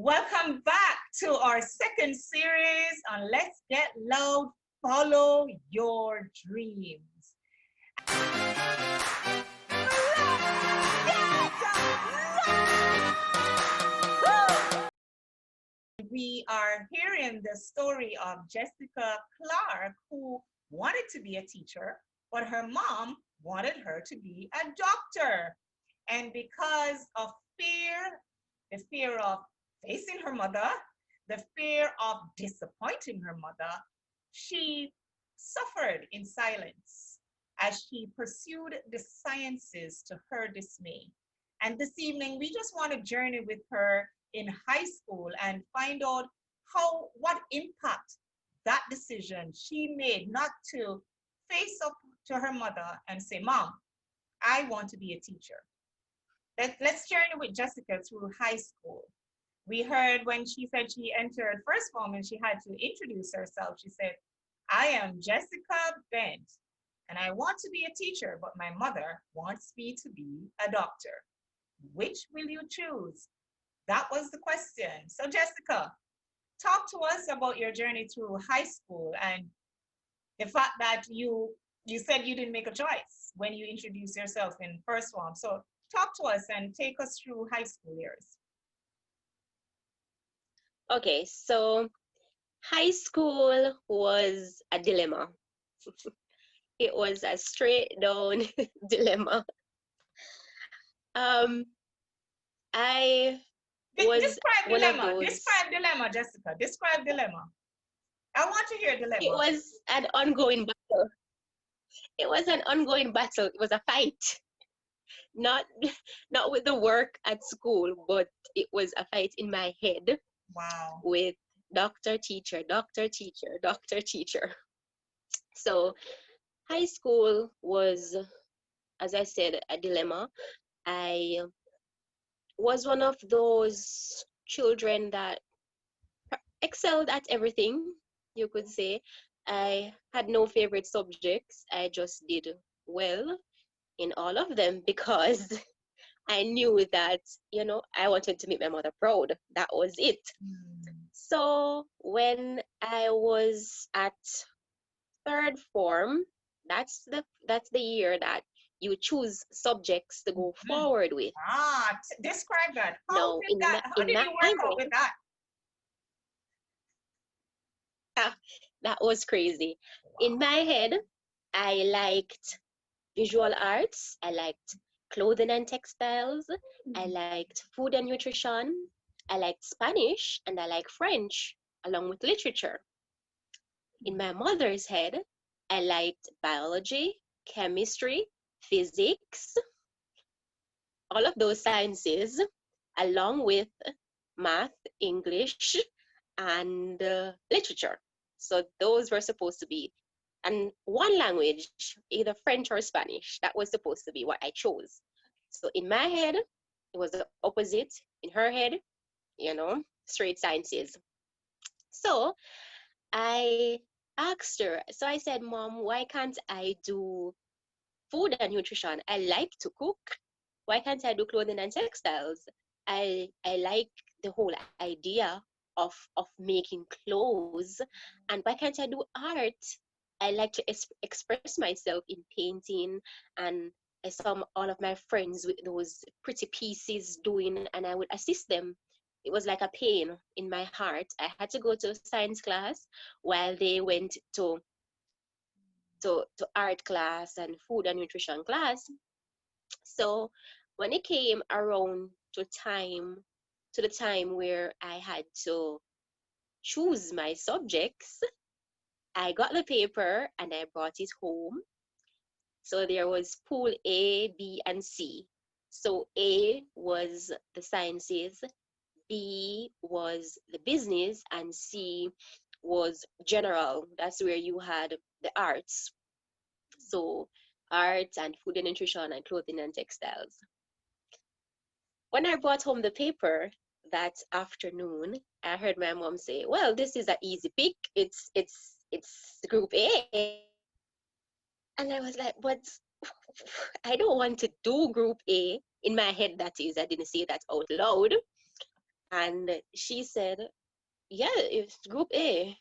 Welcome back to our second series on Let's Get Loud, Follow Your Dreams. We are hearing the story of Jessica Clarke, who wanted to be a teacher, but her mom wanted her to be a doctor. And because of fear, the fear of facing her mother, the fear of disappointing her mother, she suffered in silence as she pursued the sciences to her dismay. And this evening, we just want to journey with her in high school and find out what impact that decision she made not to face up to her mother and say, Mom, I want to be a teacher. Let's journey with Jessica through high school. We heard when she said she entered first form and she had to introduce herself. She said, I am Jessica Bent and I want to be a teacher, but my mother wants me to be a doctor. Which will you choose? That was the question. So Jessica, talk to us about your journey through high school and the fact that you said you didn't make a choice when you introduced yourself in first form. So talk to us and take us through high school years. Okay, so high school was a dilemma. It was a straight down dilemma. I was describe one of dilemma. those. Describe dilemma, Jessica. Describe dilemma. I want to hear dilemma. It was an ongoing battle. It was an ongoing battle. It was a fight. Not with the work at school, but it was a fight in my head. Wow. With doctor, teacher, doctor, teacher, doctor, teacher. So high school was, as I said, a dilemma. I was one of those children that excelled at everything, you could say. I had no favorite subjects. I just did well in all of them because I knew that, I wanted to make my mother proud. That was it. So when I was at third form, that's the year that you choose subjects to go forward with. Describe that. How did you work out with that? That was crazy. In my head, I liked visual arts, I liked clothing and textiles, I liked food and nutrition, I liked Spanish, and I like French, along with literature. In my mother's head, I liked biology, chemistry, physics, all of those sciences, along with math, English, and literature. So those were supposed to be, and one language, either French or Spanish, that was supposed to be what I chose. So in my head, it was the opposite. In her head, straight sciences. So I asked her, so I said, Mom, why can't I do food and nutrition? I like to cook. Why can't I do clothing and textiles? I like the whole idea of making clothes. And why can't I do art? I like to express myself in painting, and I saw all of my friends with those pretty pieces doing, and I would assist them. It was like a pain in my heart. I had to go to science class while they went to art class and food and nutrition class. So when it came around to the time where I had to choose my subjects, I got the paper and I brought it home. So there was pool A, B, and C. So A was the sciences, B was the business, and C was general. That's where you had the arts. So arts and food and nutrition and clothing and textiles. When I brought home the paper that afternoon, I heard my mom say, well, this is an easy pick. It's group A. And I was like, but I don't want to do group A. In my head, that is, I didn't say that out loud. And she said, yeah, it's group A.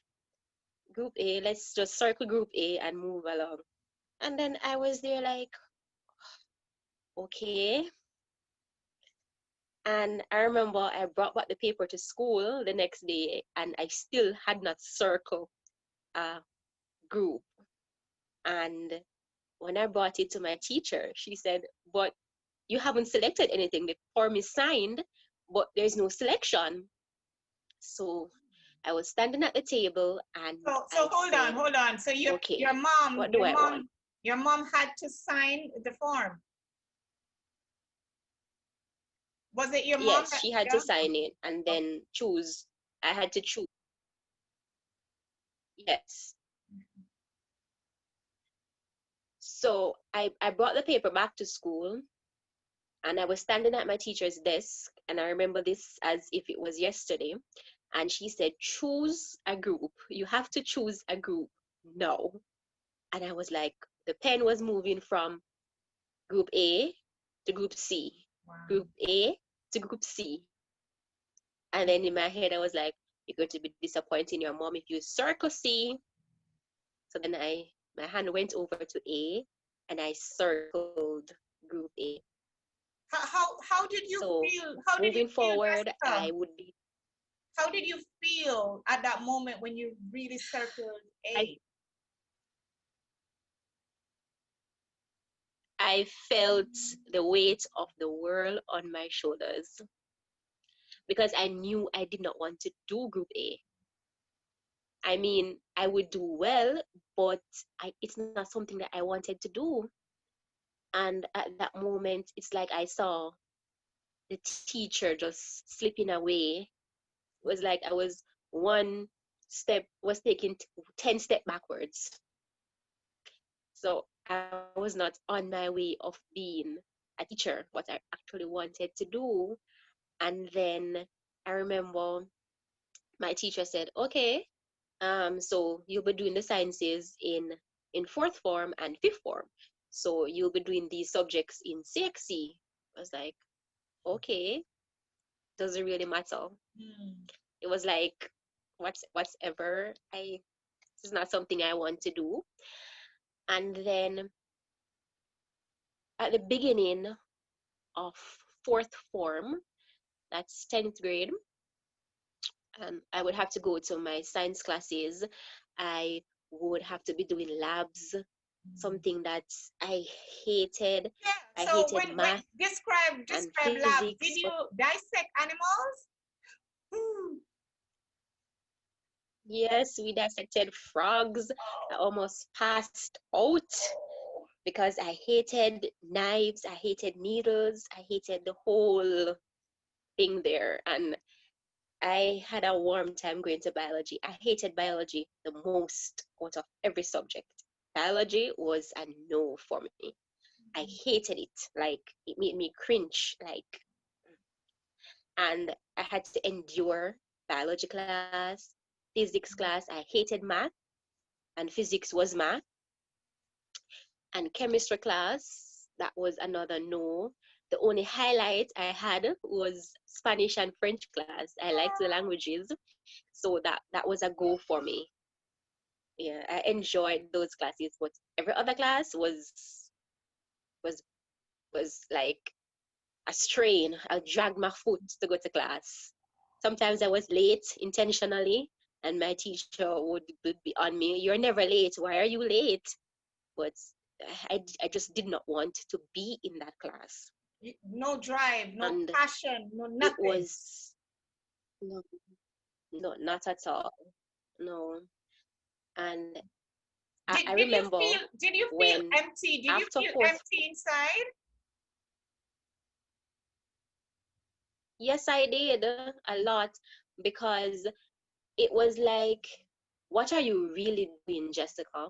Group A, let's just circle group A and move along. And then I was there like, okay. And I remember I brought back the paper to school the next day and I still had not circled a group. And when I brought it to my teacher, she said, but you haven't selected anything. The form is signed, but there's no selection. So I was standing at the table and So I hold on, said, hold on. So okay, what do I want? your mom had to sign the form. Was it your mom Yes, that, she had to yeah? sign it and then choose. I had to choose. Yes. So I brought the paper back to school and I was standing at my teacher's desk. And I remember this as if it was yesterday. And she said, choose a group. You have to choose a group now. And I was like, the pen was moving from group A to group C, Wow. group A to group C. And then in my head, I was like, you're going to be disappointing your mom if you circle C. So then my hand went over to A and I circled group A. How did you So feel? How did you moving feel, forward, Jessica? I would be, How did you feel at that moment when you really circled I, A? I felt the weight of the world on my shoulders because I knew I did not want to do group A. I mean, I would do well, but it's not something that I wanted to do. And at that moment, it's like I saw the teacher just slipping away. It was like I was one step, was taking 10 steps backwards. So I was not on my way of being a teacher, what I actually wanted to do. And then I remember my teacher said, okay, so you'll be doing the sciences in fourth form and fifth form. So you'll be doing these subjects in CXC. I was like, okay, doesn't really matter. Hmm. It was like whatever. It's not something I want to do. And then at the beginning of fourth form, that's 10th grade, I would have to go to my science classes. I would have to be doing labs, something that I hated. Yeah. I So hated when math and describe labs, did physics. you dissect animals? Hmm. Yes, we dissected frogs. I Oh. almost passed out because I hated knives, I hated needles, I hated the whole thing there. And I had a warm time going to biology. I hated biology the most out of every subject. Biology was a no for me. I hated it. Like it made me cringe. Like, and I had to endure biology class, physics class. I hated math, and physics was math. And chemistry class, that was another no. The only highlight I had was Spanish and French class. I liked the languages, so that was a go for me. Yeah, I enjoyed those classes, but every other class was was like a strain. I dragged my foot to go to class. Sometimes I was late intentionally, and my teacher would be on me. You're never late. Why are you late? But I just did not want to be in that class. No drive, no And passion, no it nothing. was no, no, not at all. No. And I remember Did you feel when empty? Did you after feel fourth, empty inside? yes, I did a lot because it was like, what are you really doing, Jessica?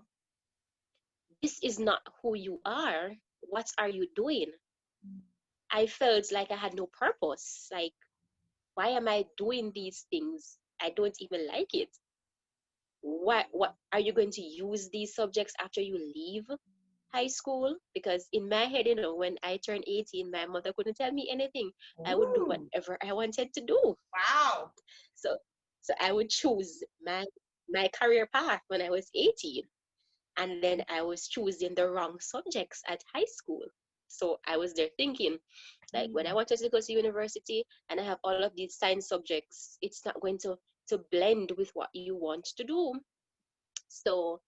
This is not who you are. What are you doing? I felt like I had no purpose. Like, why am I doing these things? I don't even like it. What are you going to use these subjects after you leave? high school, because in my head, you know, when I turned 18, my mother couldn't tell me anything. I would do Ooh, whatever I wanted to do. wow. So so I would choose my career path when I was 18. And then I was choosing the wrong subjects at high school. So I was there thinking, like when I Mm, wanted to go to university and I have all of these science subjects, it's not going to blend with what you want to do. So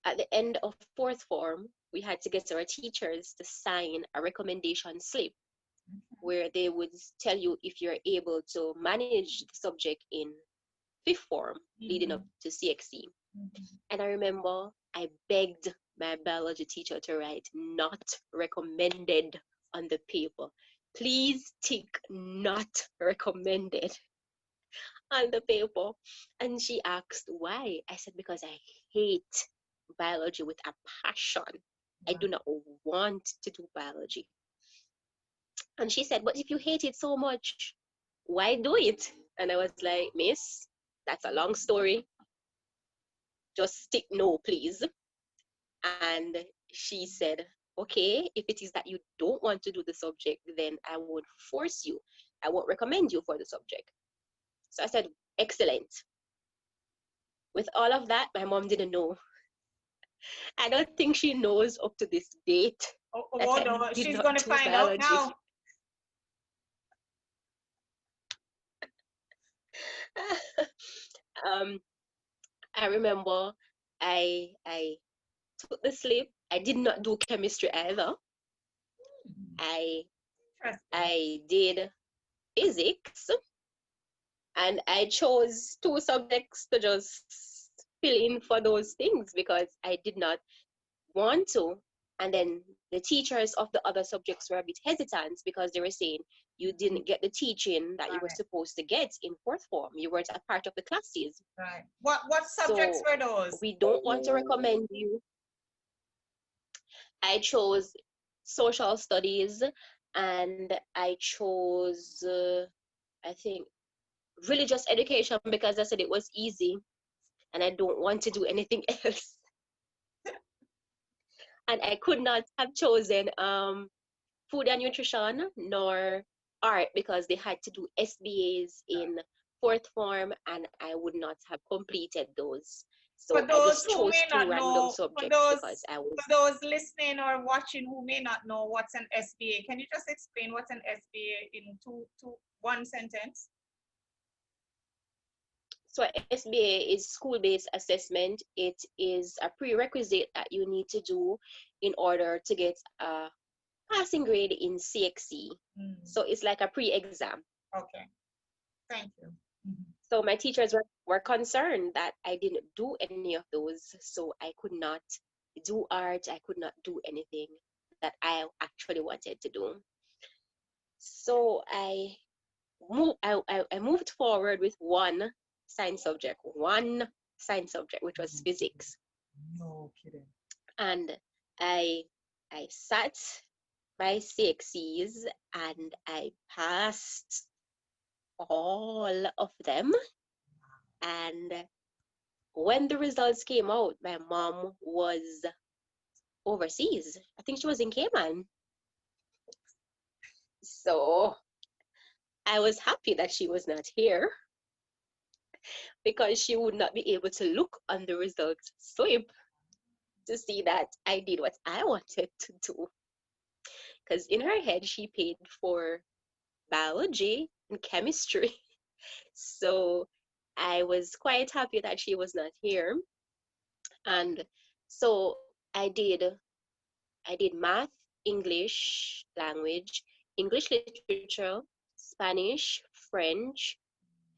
at the end of fourth form, we had to get our teachers to sign a recommendation slip where they would tell you if you're able to manage the subject in fifth form leading up mhm, to CXC. mhm. And I remember I begged my biology teacher to write not recommended on the paper. Please tick not recommended on the paper. And she asked why. I said, because I hate biology with a passion. I do Wow. not want to do biology. And she said, but if you hate it so much, why do it? And I was like, Miss, that's a long story. Just stick no, please. And she said, okay, if it is that you don't want to do the subject, then I won't force you. I won't recommend you for the subject. So I said, excellent. With all of that, my mom didn't know. I don't think she knows up to this date Oh, that oh I no, did she's not going to do find out biology. now. um, I remember I took the slip. I did not do chemistry either. Hmm, I interesting. I did physics, and I chose two subjects to just fill in for those things because I did not want to. And then the teachers of the other subjects were a bit hesitant because they were saying you Mhm. didn't get the teaching that you were Right, supposed to get in fourth form. You weren't a part of the classes. right. What subjects So were those? we don't want to recommend you. I chose social studies, and I chose, I think, religious education because I said it was easy and I don't want to do anything else. And I could not have chosen food and nutrition nor art because they had to do SBAs in fourth form and I would not have completed those. So For I just those who chose may two not random know, subjects because I for was. those listening or watching who may not know what's an SBA, can you just explain what's an SBA in one sentence? So SBA is school-based assessment. It is a prerequisite that you need to do in order to get a passing grade in CXC. Mm, So it's like a pre-exam. okay, thank you. Mhm. So my teachers were concerned that I didn't do any of those. So I could not do art. I could not do anything that I actually wanted to do. So I moved forward with one science subject, which was No kidding. physics. No kidding. And I I sat my CXCs and I passed all of them. And when the results came out, my mom was overseas. I think she was in Cayman. So I was happy that she was not here because she would not be able to look on the results slip to see that I did what I wanted to do. Because in her head, she paid for biology and chemistry. So I was quite happy that she was not here. And so I did math, English language, English literature, Spanish, French,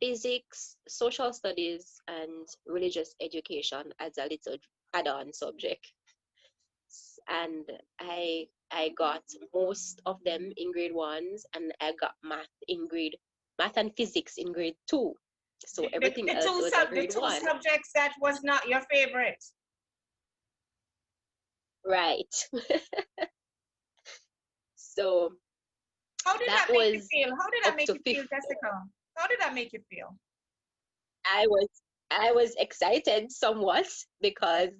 physics, social studies, and religious education as a little add-on subject. And I got most of them in grade ones, and I got math and physics in grade two. So everything else was a The grade two one. subjects that was not your favorite. Right. So How did that that make you was feel? How did that up make to you feel, fifth form. Jessica? How did that make you feel? I was I was excited somewhat because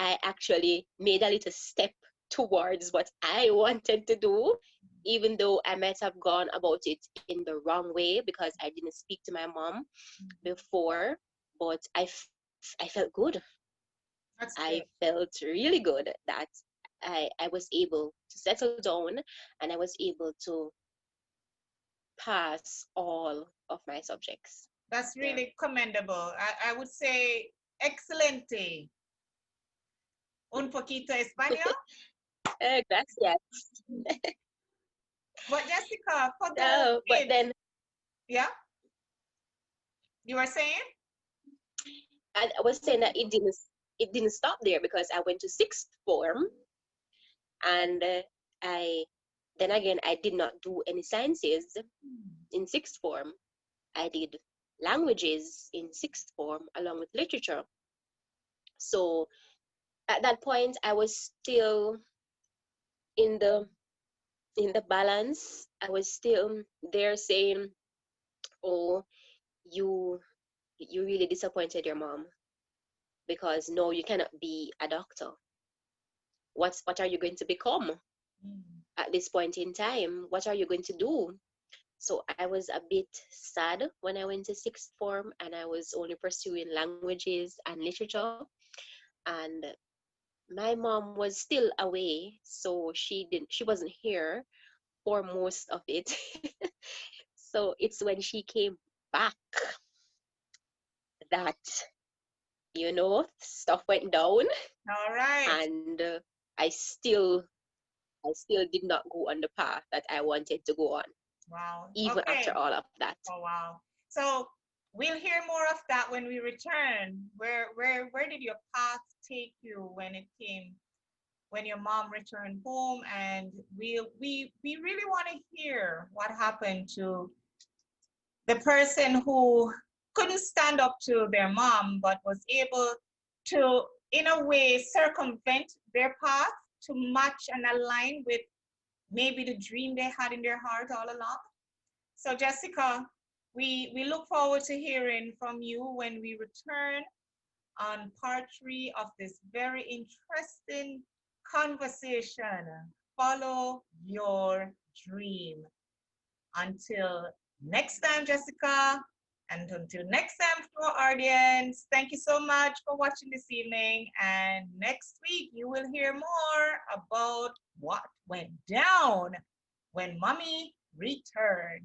I actually made a little step towards what I wanted to do, even though I might have gone about it in the wrong way because I didn't speak to my mom before, but I felt good. That's I good. felt really good that I was able to settle down and I was able to pass all of my subjects That's there. really commendable. I would say excelente. Un poquito español. Gracias. But Jessica, for those No, but kids, then yeah, you were saying? I was saying that it didn't stop there because I went to sixth form and I then again I did not do any sciences in sixth form. I did languages in sixth form along with literature. So at that point I was still in the balance. I was still there saying, "Oh, you you really disappointed your mom because no, you cannot be a doctor. What are you going to become Mm. at this point in time? What are you going to do?" So I was a bit sad when I went to sixth form and I was only pursuing languages and literature. And my mom was still away, so she wasn't here for most of it. So it's when she came back that stuff went down, All right. and I still did not go on the path that I wanted to go on, Wow. even after Okay. all of that. Oh, wow. So we'll hear more of that when we return. Where did your path take you when it came when your mom returned home? And we really want to hear what happened to the person who couldn't stand up to their mom but was able to, in a way, circumvent their path to match and align with maybe the dream they had in their heart all along. So, Jessica, we look forward to hearing from you when we return on part three of this very interesting conversation. Follow your dream. Until next time, Jessica, and until next time to our audience, thank you so much for watching this evening. And next week, you will hear more about what went down when mommy returned.